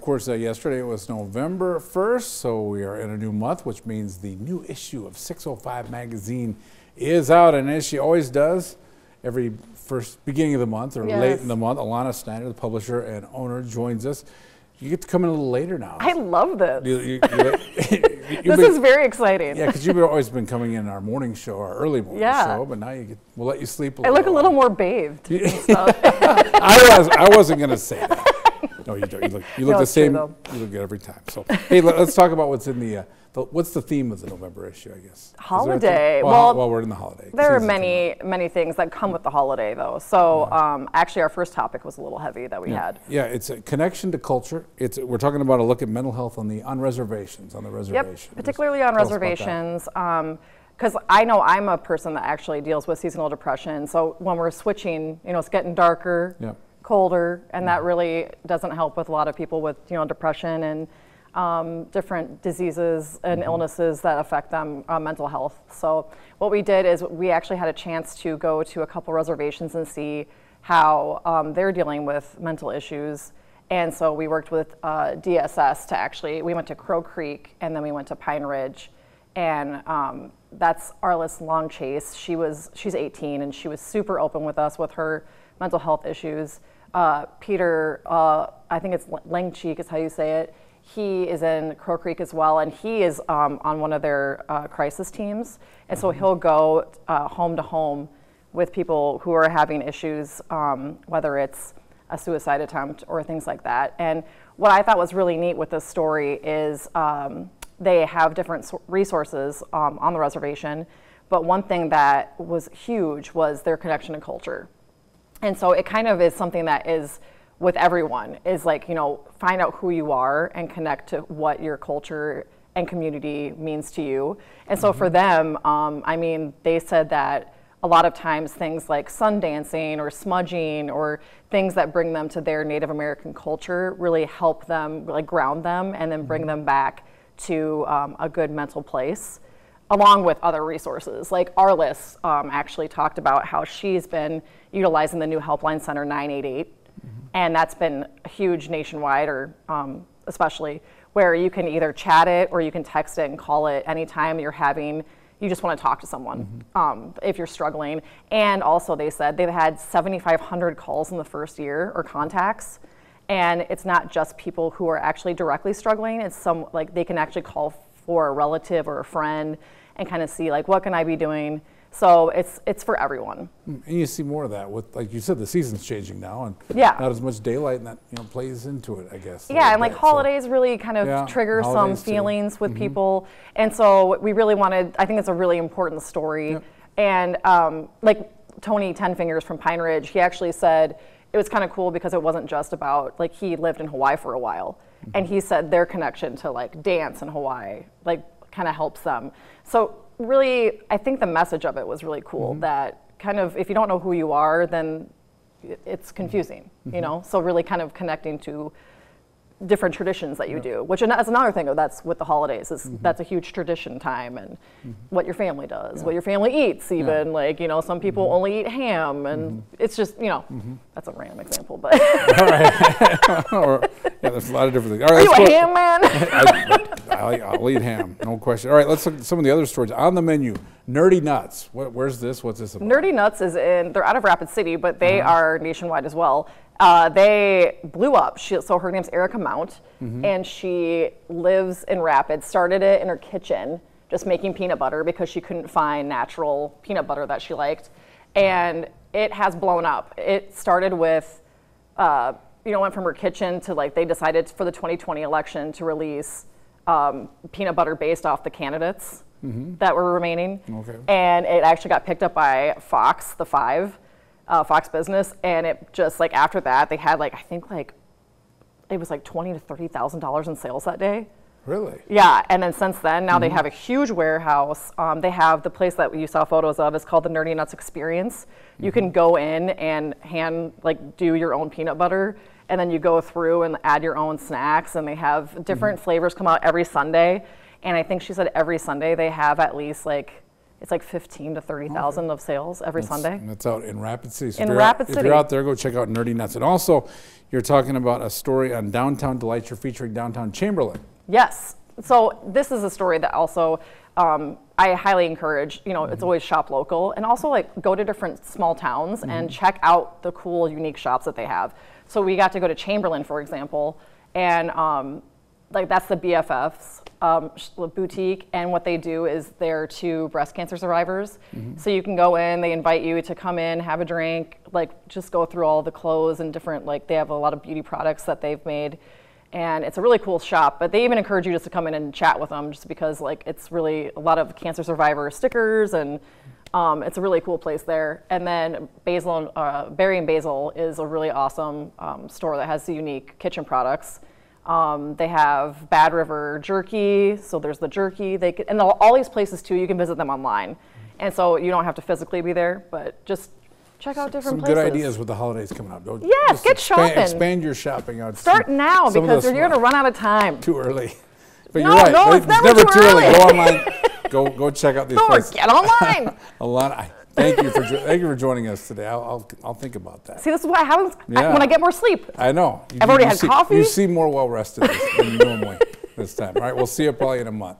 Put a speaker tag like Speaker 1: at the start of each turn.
Speaker 1: Of course, yesterday was November 1st, so we are in a new month, which means the new issue of 605 magazine is out. And as she always does, every first beginning of the month or late in the month, Alana Snyder, the publisher and owner, joins us. You get to come in a little later now.
Speaker 2: I love this. This is very exciting.
Speaker 1: Yeah, because you've always been coming in our morning show, our early morning show, but now we'll let you sleep a little.
Speaker 2: I look a little more bathed.
Speaker 1: I wasn't going to say that. No, you don't. You look the same. You look good every time. So, hey, let's talk about what's in what's the theme of the November issue, I guess?
Speaker 2: Holiday.
Speaker 1: Well, we're in the holiday.
Speaker 2: There are many things that come with the holiday, though. So, actually, our first topic was a little heavy that we had.
Speaker 1: Yeah, it's a connection to culture. We're talking about a look at mental health on reservations,
Speaker 2: Yep, particularly on reservations. Because I know I'm a person that actually deals with seasonal depression. So when we're switching, it's getting darker. Yep. Colder, and that really doesn't help with a lot of people with depression and different diseases and illnesses that affect them mental health. So what we did is we actually had a chance to go to a couple reservations and see how they're dealing with mental issues. And so we worked with DSS we went to Crow Creek and then we went to Pine Ridge, and that's Arliss Longchase. She's 18 and she was super open with us with her mental health issues. Peter, I think it's Langcheek is how you say it. He is in Crow Creek as well, and he is on one of their crisis teams. And so he'll go home to home with people who are having issues, whether it's a suicide attempt or things like that. And what I thought was really neat with this story is they have different resources on the reservation, but one thing that was huge was their connection to culture. And so it kind of is something that is with everyone, is like, find out who you are and connect to what your culture and community means to you. And so for them, they said that a lot of times things like sun dancing or smudging or things that bring them to their Native American culture really help them, like ground them and then bring them back to a good mental place, along with other resources. Like Arliss actually talked about how she's been utilizing the new helpline center 988, and that's been huge nationwide, or especially where you can either chat it or you can text it and call it anytime you just want to talk to someone if you're struggling. And also they said they've had 7,500 calls in the first year, or contacts. And it's not just people who are actually directly struggling, it's they can actually call for a relative or a friend and kind of see what can I be doing. So it's for everyone.
Speaker 1: And you see more of that with, like you said, the season's changing now, and not as much daylight, and that plays into it, I guess.
Speaker 2: Yeah, and holidays really kind of trigger some feelings with people, and so we really wanted. I think it's a really important story, and Tony Tenfingers from Pine Ridge, he actually said it was kind of cool because it wasn't just about he lived in Hawaii for a while, and he said their connection to dance in Hawaii kind of helps them. So really, I think the message of it was really cool, that kind of, if you don't know who you are, then it's confusing, So really kind of connecting to different traditions that you do, which is another thing that's with the holidays, is that's a huge tradition time, and what your family does, what your family eats, even some people only eat ham, and it's just, that's a random example, but.
Speaker 1: All right. There's a lot of different things. All right,
Speaker 2: are you a ham man?
Speaker 1: I'll eat ham, no question. All right, let's look at some of the other stories on the menu. Nerdy Nuts. Where's this? What's this about?
Speaker 2: Nerdy Nuts they're out of Rapid City, but they are nationwide as well. They blew up. So her name's Erica Mount, and she lives in Rapid, started it in her kitchen, just making peanut butter because she couldn't find natural peanut butter that she liked. And it has blown up. It started with, went from her kitchen to they decided for the 2020 election to release peanut butter based off the candidates that were remaining. Okay. And it actually got picked up by Fox, the 5. Fox Business, and it just after that they had I think it was $20,000 to $30,000 in sales that day.
Speaker 1: Really?
Speaker 2: Yeah, and then since then now they have a huge warehouse. They have the place that you saw photos of is called the Nerdy Nuts Experience. You can go in and do your own peanut butter, and then you go through and add your own snacks, and they have different flavors come out every Sunday. And I think she said every Sunday they have at least it's like 15 to 30,000 of sales every Sunday.
Speaker 1: And that's out in Rapid City. So
Speaker 2: in Rapid City.
Speaker 1: If you're out there, go check out Nerdy Nuts. And also, you're talking about a story on Downtown Delights. You're featuring Downtown Chamberlain.
Speaker 2: Yes. So this is a story that also I highly encourage. You know, it's always shop local, and also like go to different small towns and check out the cool, unique shops that they have. So we got to go to Chamberlain, for example, and like that's the BFFs boutique, and what they do is they're to breast cancer survivors. So you can go in, they invite you to come in, have a drink, like just go through all the clothes and different, like they have a lot of beauty products that they've made. And it's a really cool shop, but they even encourage you just to come in and chat with them just because like it's really a lot of cancer survivor stickers, and it's a really cool place there. And then Berry and Basil is a really awesome store that has the unique kitchen products. They have Bad River jerky, so there's the jerky. And all these places too, you can visit them online. And so you don't have to physically be there, but just check out different places.
Speaker 1: Some good ideas with the holidays coming up.
Speaker 2: Yes, get shopping.
Speaker 1: Expand your shopping out.
Speaker 2: Start now because you're going to run out of time.
Speaker 1: Too early. But
Speaker 2: no,
Speaker 1: you're right.
Speaker 2: No, it's never too early.
Speaker 1: Go online. Go check out these places.
Speaker 2: Get online.
Speaker 1: Thank you for joining us today. I'll think about that.
Speaker 2: See, this is what happens when I get more sleep.
Speaker 1: I know.
Speaker 2: I've already had coffee.
Speaker 1: You seem more well rested than you normally this time. All right, we'll see you probably in a month.